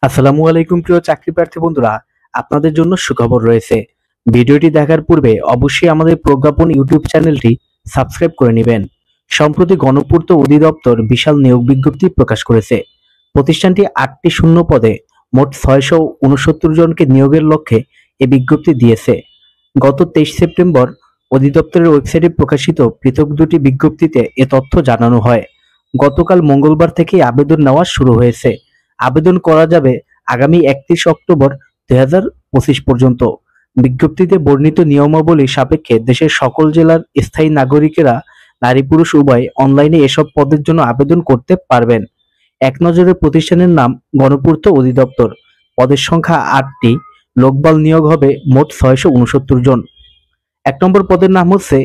আসসালামু আলাইকুম প্রিয় চাকরি প্রার্থী বন্ধুরা, আপনাদের জন্য সুখবর রয়েছে। ভিডিওটি দেখার পূর্বে অবশ্যই আমাদের প্রজ্ঞাপন ইউটিউব চ্যানেলটি সাবস্ক্রাইব করে নেবেন। সম্প্রতি গণপূর্ত অধিদপ্তর বিশাল নিয়োগ বিজ্ঞপ্তি প্রকাশ করেছে। প্রতিষ্ঠানটি 8টি শূন্য পদে মোট 669 জনকে নিয়োগের লক্ষ্যে এ বিজ্ঞপ্তি দিয়েছে। গত 23 সেপ্টেম্বর অধিদপ্তরের ওয়েবসাইটে প্রকাশিত পৃথক দুটি বিজ্ঞপ্তিতে এ তথ্য জানানো হয়। গতকাল মঙ্গলবার থেকে আবেদন নেওয়া শুরু হয়েছে। আবেদন করা যাবে আগামী 31 অক্টোবর 2025 পর্যন্ত। বিজ্ঞপ্তিতে বর্ণিত নিয়মাবলী সাপেক্ষে দেশের সকল জেলার স্থায়ী নাগরিকেরা নারী পুরুষ উভয় অনলাইনে এসব পদের জন্য আবেদন করতে পারবেন। এক নজরে প্রতিষ্ঠানের নাম গণপূর্ত অধিদপ্তর। পদের সংখ্যা 8টি। লোকবল নিয়োগ হবে মোট 669 জন। 1 নম্বর পদের নাম হচ্ছে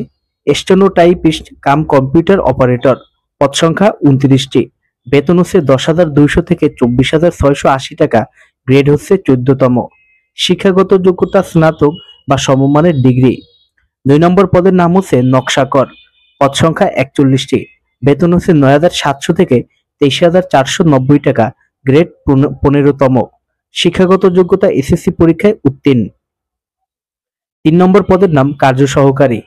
স্টেনোটাইপিস্ট কাম কম্পিউটার অপারেটর। পদ সংখ্যা 29টি। বেতন হচ্ছে 10,200 থেকে 24,680 টাকা। গ্রেড হচ্ছে 14তম। শিক্ষাগত যোগ্যতা স্নাতক বা সমমানের ডিগ্রি। 2 নম্বর পদের নাম হচ্ছে নকশাকর। পদ সংখ্যা 41টি। বেতন হচ্ছে 9,700 থেকে 23,490 টাকা। গ্রেড 15তম। শিক্ষাগত যোগ্যতা এসএসসি পরীক্ষায় উত্তীর্ণ। 3 নম্বর পদের নাম কার্য সহকারী।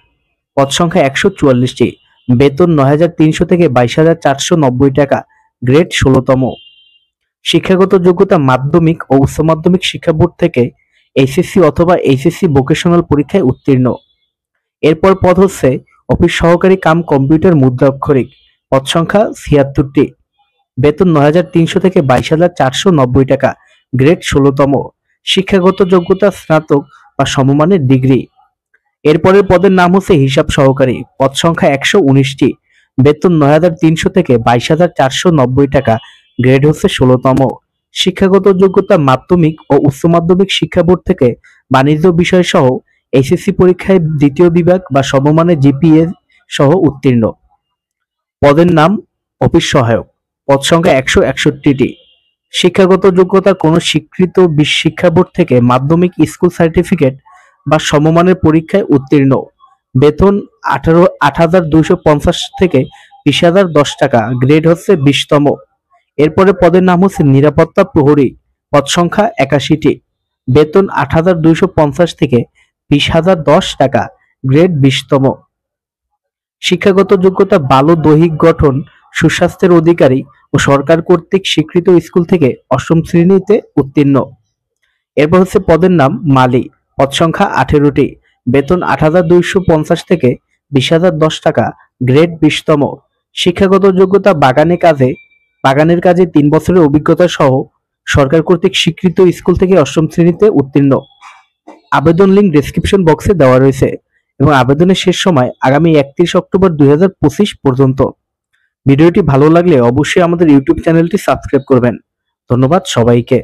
পদ সংখ্যা 144টি। বেতন 9,300 থেকে 22,490 টাকা। গ্রেড 16তম। শিক্ষাগত যোগ্যতা মাধ্যমিক ও উচ্চ মাধ্যমিক শিক্ষা বোর্ড থেকে এইচএসসি অথবা এইচএসসি ভোকেশনাল পরীক্ষায় উত্তীর্ণ। এরপর পদ হচ্ছে অফিস সহকারী কাম কম্পিউটার মুদ্রাক্ষরিক। পদ সংখ্যা 76টি। বেতন 9,300 থেকে 22,490 টাকা। গ্রেড 16তম। শিক্ষাগত যোগ্যতা স্নাতক বা সমমানের ডিগ্রি। এরপরের পদের নাম হচ্ছে হিসাব সহকারী। পদ সংখ্যা 119টি। বেতন 9,300 থেকে 22,490 টাকা। গ্রেড হচ্ছে 16তম। শিক্ষাগত যোগ্যতা মাধ্যমিক ও উচ্চ মাধ্যমিক শিক্ষা বোর্ড থেকে বাণিজ্য বিষয় সহ এইচএসসি পরীক্ষায় দ্বিতীয় বিভাগ বা সমমানের জিপিএ সহ উত্তীর্ণ। পদের নাম অফিস সহায়ক। পদ সংখ্যা 161টি। শিক্ষাগত যোগ্যতা কোনো স্বীকৃত শিক্ষা বোর্ড থেকে মাধ্যমিক স্কুল সার্টিফিকেট বা সমমানের পরীক্ষায় উত্তীর্ণ। বেতন 8,250 থেকে 20,010 টাকা। গ্রেড হচ্ছে 20তম। এরপরে পদের নাম হচ্ছে নিরাপত্তা প্রহরী। পদ সংখ্যা 81টি। বেতন 8,250 থেকে 20,010 টাকা। গ্রেড 20তম। শিক্ষাগত যোগ্যতা ভালো দৈহিক গঠন, সুস্বাস্থ্যের অধিকারী ও সরকার কর্তৃক স্বীকৃত স্কুল থেকে 8ম শ্রেণীতে উত্তীর্ণ। এরপর হচ্ছে পদের নাম মালি। পদ সংখ্যা 18টি। বেতন 8,250 থেকে 20,010 টাকা। গ্রেড 20তম। শিক্ষাগত যোগ্যতা বাগানের কাজে 3 বছরের অভিজ্ঞতা সহ সরকার কর্তৃক স্বীকৃত স্কুল থেকে 8ম শ্রেণীতে উত্তীর্ণ। আবেদন লিঙ্ক ডেসক্রিপশন বক্সে দেওয়া রয়েছে এবং আবেদনের শেষ সময় আগামী 31 অক্টোবর 2025 পর্যন্ত। ভিডিওটি ভালো লাগলে অবশ্যই আমাদের ইউটিউব চ্যানেলটি সাবস্ক্রাইব করবেন। ধন্যবাদ সবাইকে।